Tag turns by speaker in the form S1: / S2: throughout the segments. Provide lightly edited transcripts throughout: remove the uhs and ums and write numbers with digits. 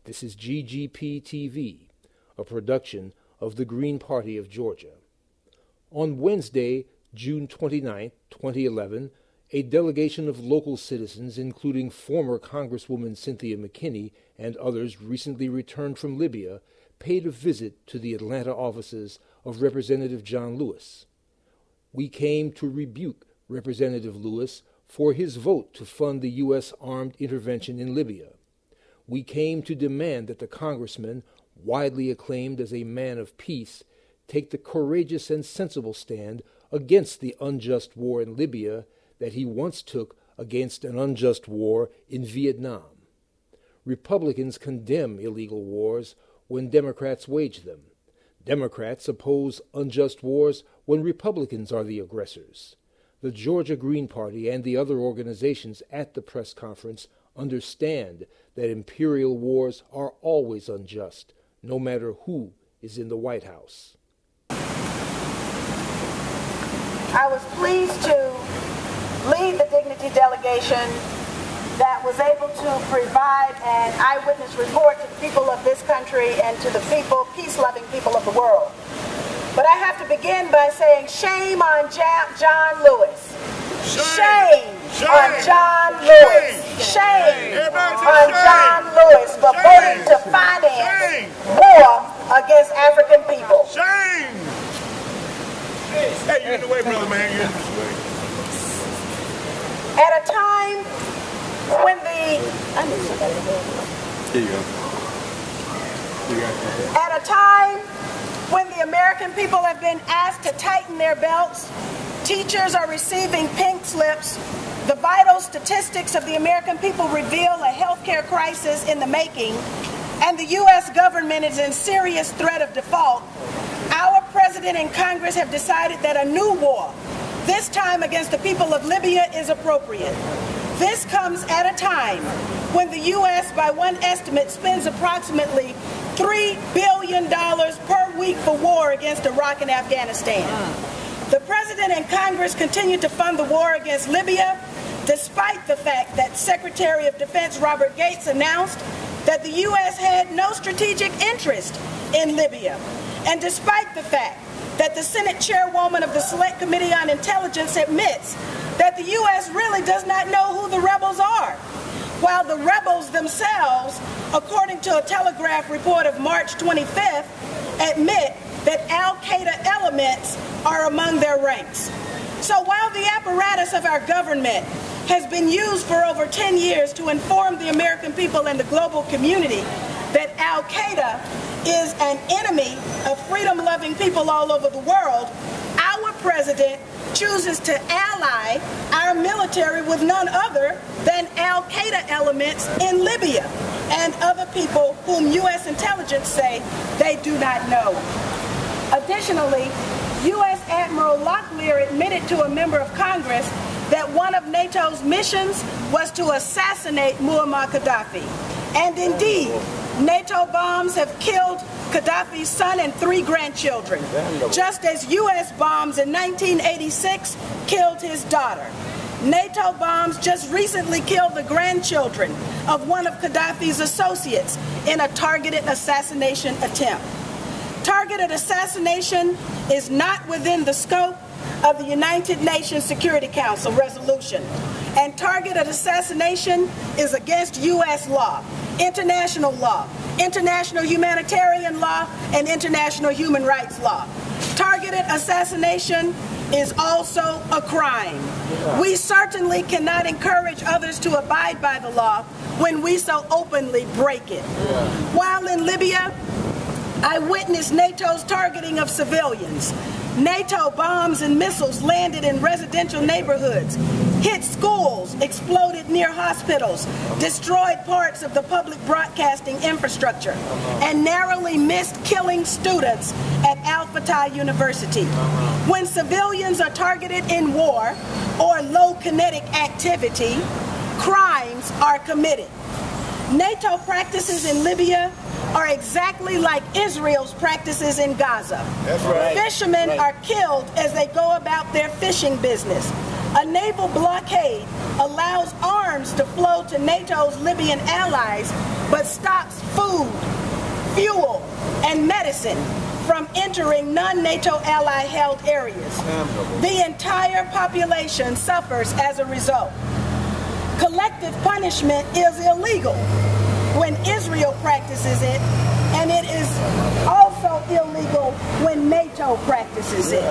S1: This is GGP-TV, a production of the Green Party of Georgia. On Wednesday, June 29, 2011, a delegation of local citizens, including former Congresswoman Cynthia McKinney and others recently returned from Libya, paid a visit to the Atlanta offices of Representative John Lewis. We came to rebuke Representative Lewis for his vote to fund the U.S. armed intervention in Libya. We came to demand that the congressman, widely acclaimed as a man of peace, take the courageous and sensible stand against the unjust war in Libya that he once took against an unjust war in Vietnam. Republicans condemn illegal wars when Democrats wage them. Democrats oppose unjust wars when Republicans are the aggressors. The Georgia Green Party and the other organizations at the press conference understand that imperial wars are always unjust, no matter who is in the White House.
S2: I was pleased to lead the Dignity delegation that was able to provide an eyewitness report to the people of this country and to the people, peace-loving people of the world. But I have to begin by saying shame on John Lewis. Shame on John Lewis. Shame on John Lewis for voting to finance war against African people.
S3: Shame! Hey, you're in the way, brother, man. You're in the way.
S2: At a time when Here you go. At a time when the American people have been asked to tighten their belts, teachers are receiving pink slips, the vital statistics of the American people reveal a healthcare crisis in the making, and the U.S. government is in serious threat of default, our president and Congress have decided that a new war, this time against the people of Libya, is appropriate. This comes at a time when the U.S., by one estimate, spends approximately $3 billion per week for war against Iraq and Afghanistan. The President and Congress continue to fund the war against Libya, despite the fact that Secretary of Defense Robert Gates announced that the U.S. had no strategic interest in Libya, and despite the fact that the Senate Chairwoman of the Select Committee on Intelligence admits that the U.S. really does not know who the rebels are, while the rebels themselves, according to a Telegraph report of March 25th, admit that al-Qaeda elements are among their ranks. So while the apparatus of our government has been used for over 10 years to inform the American people and the global community that al-Qaeda is an enemy of freedom-loving people all over the world, our president chooses to ally our military with none other than al-Qaeda elements in Libya and other people whom U.S. intelligence say they do not know. Additionally, U.S. Admiral Locklear admitted to a member of Congress that one of NATO's missions was to assassinate Muammar Gaddafi. And indeed, NATO bombs have killed Gaddafi's son and 3 grandchildren, just as U.S. bombs in 1986 killed his daughter. NATO bombs just recently killed the grandchildren of one of Gaddafi's associates in a targeted assassination attempt. Targeted assassination is not within the scope of the United Nations Security Council resolution, and targeted assassination is against U.S. law, international humanitarian law, and international human rights law. Targeted assassination is also a crime. We certainly cannot encourage others to abide by the law when we so openly break it. While in Libya, I witnessed NATO's targeting of civilians. NATO bombs and missiles landed in residential neighborhoods, hit schools, exploded near hospitals, destroyed parts of the public broadcasting infrastructure, and narrowly missed killing students at Al Fatah University. When civilians are targeted in war or low kinetic activity, crimes are committed. NATO practices in Libya are exactly like Israel's practices in Gaza.
S3: That's right.
S2: Fishermen are killed as they go about their fishing business. A naval blockade allows arms to flow to NATO's Libyan allies, but stops food, fuel, and medicine from entering non-NATO ally-held areas. The entire population suffers as a result. Collective punishment is illegal when Israel practices it, and it is also illegal when NATO practices it.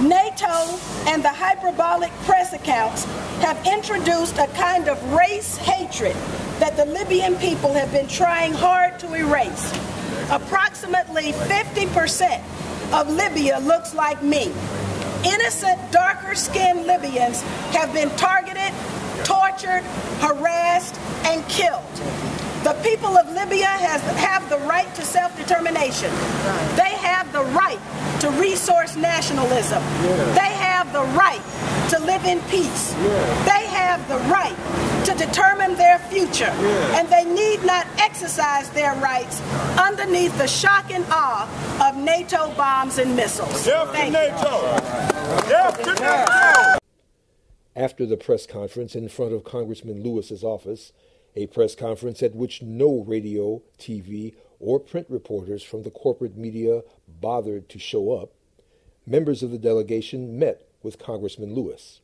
S2: NATO and the hyperbolic press accounts have introduced a kind of race hatred that the Libyan people have been trying hard to erase. Approximately 50% of Libya looks like me. Innocent, darker-skinned Libyans have been targeted, tortured, harassed, and killed. The people of Libya have the right to self-determination. They have the right to resource nationalism. They have the right to live in peace. They have the right to determine their future. And they need not exercise their rights underneath the shock and awe of NATO bombs and missiles. Thank you.
S1: After the press conference in front of Congressman Lewis's office, a press conference at which no radio, TV, or print reporters from the corporate media bothered to show up, members of the delegation met with Congressman Lewis.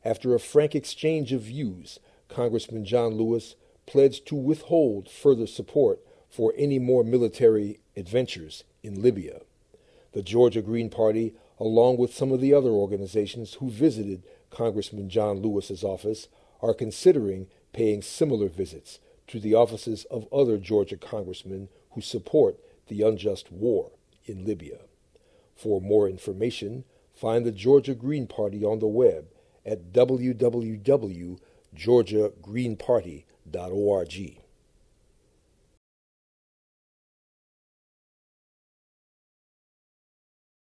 S1: After a frank exchange of views, Congressman John Lewis pledged to withhold further support for any more military adventures in Libya. The Georgia Green Party, along with some of the other organizations who visited Congressman John Lewis's office, are considering paying similar visits to the offices of other Georgia congressmen who support the unjust war in Libya. For more information, find the Georgia Green Party on the web at www.georgiagreenparty.org.